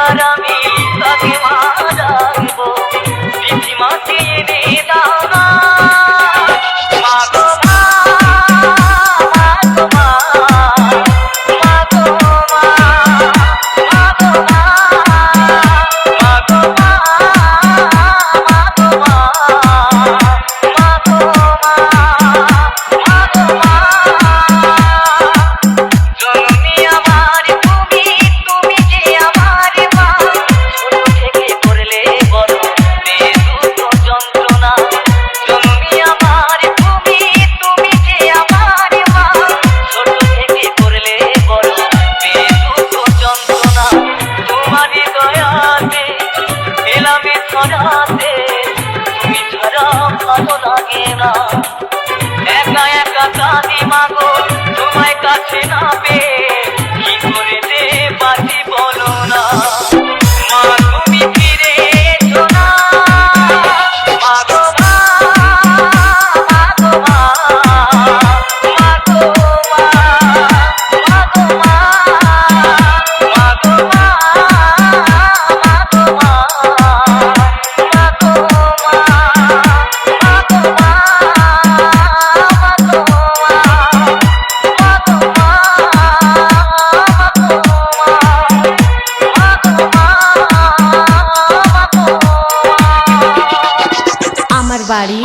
এবার আমি তাকে মা ডাকবো, পিঠি মাকে এনে দাও না। মা গো মা, মা গো মা, মা গো মা, মা গো মা, মা গো মা, মা গো মা, মা গো মা, মা গো মা। জননী আমার তুমি, তুমি যে আমার মা, ছোট থেকে করলে বড় বেদুটো যন্ত্রণা। জননী আমার তুমি, তুমি যে আমার মা, ছোট থেকে করলে বড় বেদুটো যন্ত্রণা। তোমারই দয়াতে এলাম এ ধরাতে, তুমি ছাড়া ভালো লাগে না। একা একা কাঁদি মাগো, তোমায় কাছে না পেয়ে কি করে যে বাঁচি বলো না। মা তুমি ফিরে এসো না। মা গো মা, মা গো মা, মা গো মা, মা গো মা, মা গো মা, মা গো মা, মা গো মা, মা গো মা, মা গো মা। আমার বাড়ি